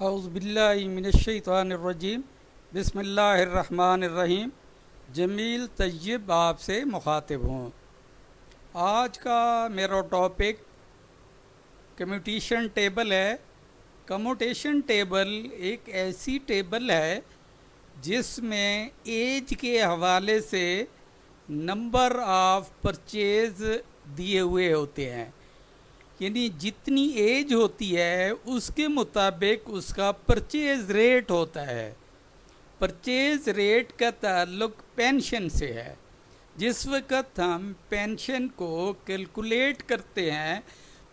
औज़ुबिल्लाहि मिनश्शैतानिर्रजीम बिस्मिल्लाहिर्रहमानिर्रहीम। जमील तैयब आपसे मुखातिब हूँ। आज का मेरा टॉपिक कम्यूटेशन टेबल है। कम्यूटेशन टेबल एक ऐसी टेबल है जिसमें एज के हवाले से नंबर ऑफ परचेज़ दिए हुए होते हैं, यानी जितनी एज होती है उसके मुताबिक उसका परचेज रेट होता है। परचेज रेट का ताल्लुक पेंशन से है। जिस वक़्त हम पेंशन को कैलकुलेट करते हैं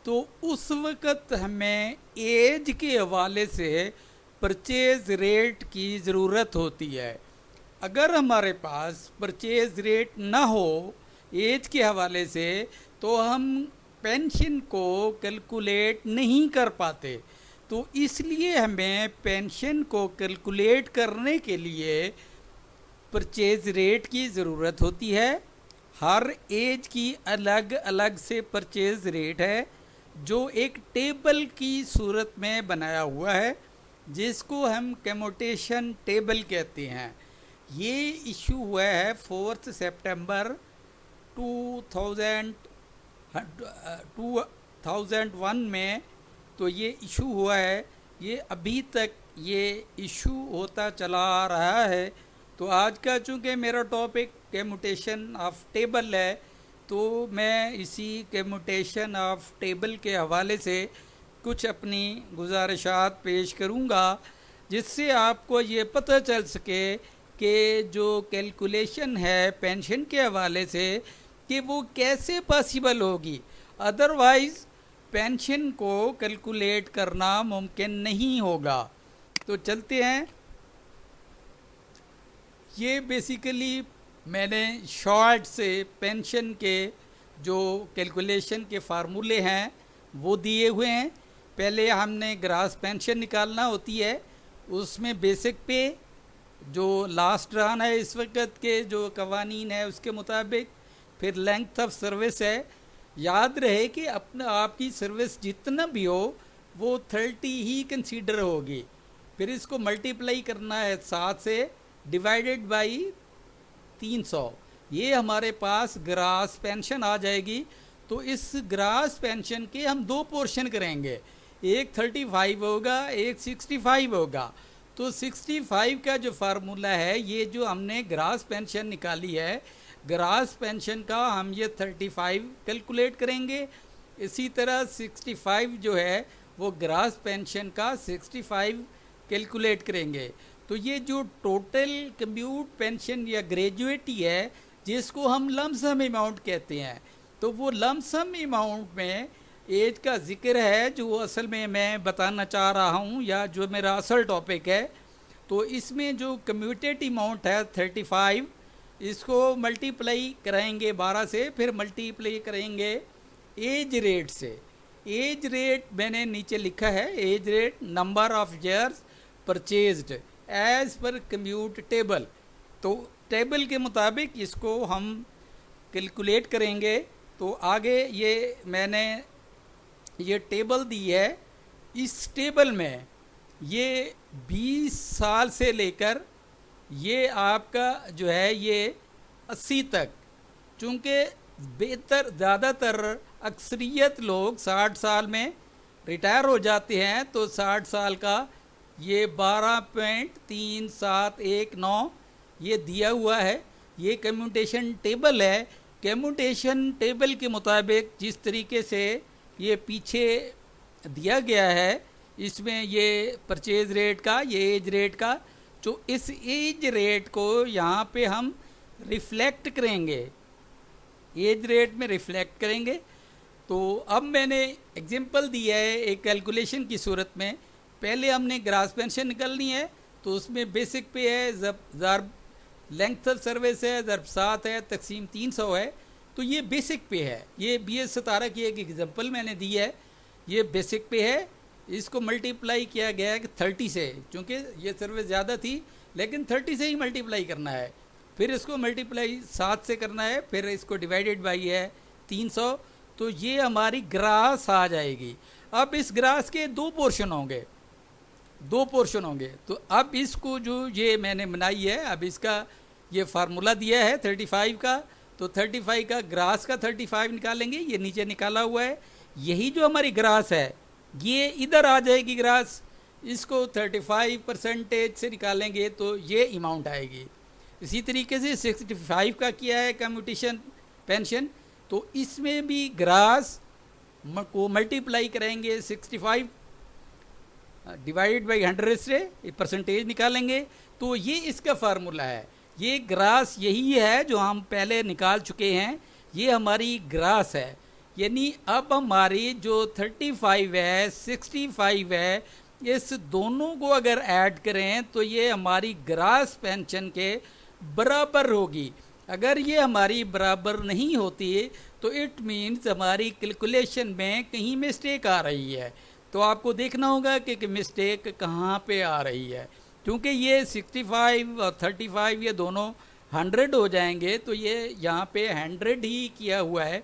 तो उस वक़्त हमें एज के हवाले से परचेज रेट की ज़रूरत होती है। अगर हमारे पास परचेज रेट ना हो एज के हवाले से तो हम पेंशन को कैलकुलेट नहीं कर पाते। तो इसलिए हमें पेंशन को कैलकुलेट करने के लिए परचेज रेट की ज़रूरत होती है। हर एज की अलग अलग से परचेज रेट है जो एक टेबल की सूरत में बनाया हुआ है, जिसको हम कम्यूटेशन टेबल कहते हैं। ये इशू हुआ है 4 सितंबर 2001 में। तो ये इशू हुआ है, ये अभी तक ये इशू होता चला आ रहा है। तो आज का चूँकि मेरा टॉपिक कम्यूटेशन ऑफ टेबल है तो मैं इसी कम्यूटेशन ऑफ टेबल के हवाले से कुछ अपनी गुजारिशात पेश करूँगा, जिससे आपको ये पता चल सके कि जो कैलकुलेशन है पेंशन के हवाले से कि वो कैसे पॉसिबल होगी। अदरवाइज़ पेंशन को कैलकुलेट करना मुमकिन नहीं होगा। तो चलते हैं। ये बेसिकली मैंने शॉर्ट से पेंशन के जो कैलकुलेशन के फार्मूले हैं वो दिए हुए हैं। पहले हमने ग्रास पेंशन निकालना होती है, उसमें बेसिक पे जो लास्ट रन है इस वक्त के जो कवानीन है उसके मुताबिक, फिर लेंथ ऑफ सर्विस है। याद रहे कि अपना आपकी सर्विस जितना भी हो वो 30 ही कंसीडर होगी। फिर इसको मल्टीप्लाई करना है 7 से डिवाइडेड बाई 300। ये हमारे पास ग्रास पेंशन आ जाएगी। तो इस ग्रास पेंशन के हम दो पोर्शन करेंगे, एक 35 होगा, एक 65 होगा। तो 65 का जो फार्मूला है, ये जो हमने ग्रास पेंशन निकाली है, ग्रास पेंशन का हम ये 35 कैलकुलेट करेंगे। इसी तरह 65 जो है वो ग्रास पेंशन का 65 कैलकुलेट करेंगे। तो ये जो टोटल कम्यूट पेंशन या ग्रेजुएटी है जिसको हम लमसम अमाउंट कहते हैं, तो वो लमसम अमाउंट में एज का जिक्र है जो असल में मैं बताना चाह रहा हूँ, या जो मेरा असल टॉपिक है। तो इसमें जो कम्यूटेड अमाउंट है 35, इसको मल्टीप्लाई कराएंगे 12 से, फिर मल्टीप्लाई करेंगे एज रेट से। एज रेट मैंने नीचे लिखा है, age rate number of years purchased as per commute table. तो टेबल के मुताबिक इसको हम कैलकुलेट करेंगे। तो आगे ये मैंने ये टेबल दी है। इस टेबल में ये 20 साल से लेकर ये आपका जो है ये 80 तक, चूँकि बेहतर ज़्यादातर अक्सरियत लोग 60 साल में रिटायर हो जाते हैं, तो 60 साल का ये 12.3719 ये दिया हुआ है। ये कम्यूटेशन टेबल है। कम्यूटेशन टेबल के मुताबिक जिस तरीके से ये पीछे दिया गया है, इसमें ये परचेज रेट का, ये एज रेट का, तो इस एज रेट को यहाँ पे हम रिफ्लेक्ट करेंगे, एज रेट में रिफ्लेक्ट करेंगे। तो अब मैंने एग्जांपल दिया है एक कैलकुलेशन की सूरत में। पहले हमने ग्रास पेंशन निकालनी है, तो उसमें बेसिक पे है, ज़रब लेंथ ऑफ सर्विस है, ज़रब 7 है, तकसीम 300 है। तो ये बेसिक पे है। ये BS17 की एक एग्जांपल मैंने दी है, ये बेसिक पे है। इसको मल्टीप्लाई किया गया है 30 से, क्योंकि ये सर्विस ज़्यादा थी, लेकिन 30 से ही मल्टीप्लाई करना है। फिर इसको मल्टीप्लाई 7 से करना है, फिर इसको डिवाइडेड बाई है 300। तो ये हमारी ग्रास आ जाएगी। अब इस ग्रास के दो पोर्शन होंगे। 2 पोर्शन होंगे। तो अब इसको जो ये मैंने बनाई है, अब इसका ये फार्मूला दिया है 35 का, तो 35 का ग्रास का 35 निकालेंगे, ये नीचे निकाला हुआ है। यही जो हमारी ग्रास है ये इधर आ जाएगी ग्रास, इसको 35% से निकालेंगे तो ये अमाउंट आएगी। इसी तरीके से 65 का किया है कम्यूटेशन पेंशन, तो इसमें भी ग्रास को मल्टीप्लाई करेंगे 65 डिवाइड बाई 100 से परसेंटेज निकालेंगे, तो ये इसका फार्मूला है। ये ग्रास यही है जो हम पहले निकाल चुके हैं, ये हमारी ग्रास है। यानी अब हमारी जो 35 है 65 है, इस दोनों को अगर ऐड करें तो ये हमारी ग्रास पेंशन के बराबर होगी। अगर ये हमारी बराबर नहीं होती तो इट मीन्स हमारी कैलकुलेशन में कहीं मिस्टेक आ रही है। तो आपको देखना होगा कि मिस्टेक कहाँ पे आ रही है, क्योंकि ये 65 और 35 ये दोनों 100 हो जाएंगे, तो ये यहाँ पे 100 ही किया हुआ है।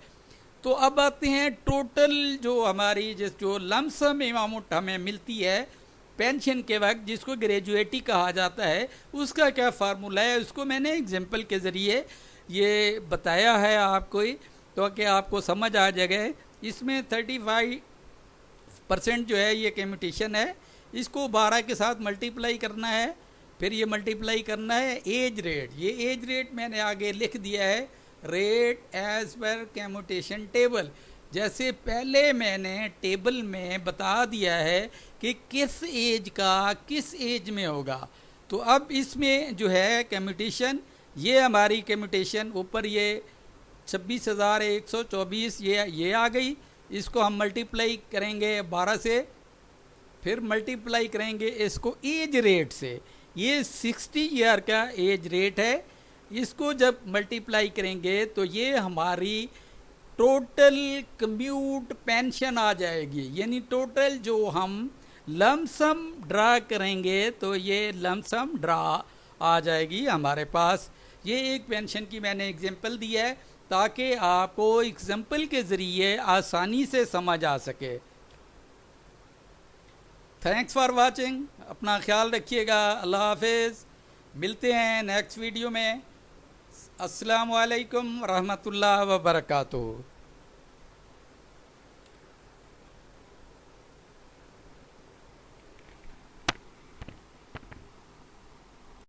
तो अब आते हैं टोटल जो हमारी जो लमसम अमाउंट हमें मिलती है पेंशन के वक्त, जिसको ग्रेजुएटी कहा जाता है, उसका क्या फार्मूला है, उसको मैंने एग्जाम्पल के ज़रिए ये बताया है आपको, तो कि आपको समझ आ जाएगा। इसमें 35% जो है ये कम्यूटेशन है, इसको 12 के साथ मल्टीप्लाई करना है, फिर ये मल्टीप्लाई करना है एज रेट। ये एज रेट मैंने आगे लिख दिया है, rate as per commutation table. जैसे पहले मैंने टेबल में बता दिया है कि किस एज का किस एज में होगा, तो अब इसमें जो है कम्यूटेशन, ये हमारी कम्यूटेशन ऊपर ये 26,124 ये आ गई। इसको हम मल्टीप्लाई करेंगे 12 से, फिर मल्टीप्लाई करेंगे इसको एज रेट से। ये 60 ईयर का एज रेट है, इसको जब मल्टीप्लाई करेंगे तो ये हमारी टोटल कम्यूट पेंशन आ जाएगी। यानी टोटल जो हम लमसम ड्रा करेंगे तो ये लमसम ड्रा आ जाएगी हमारे पास। ये एक पेंशन की मैंने एग्जांपल दिया है ताकि आपको एग्जांपल के ज़रिए आसानी से समझ आ सके। थैंक्स फॉर वाचिंग, अपना ख्याल रखिएगा, अल्लाह हाफिज़, मिलते हैं नेक्स्ट वीडियो में। अस्सलामु अलैकुम रहमतुल्लाह व बरकातुहू।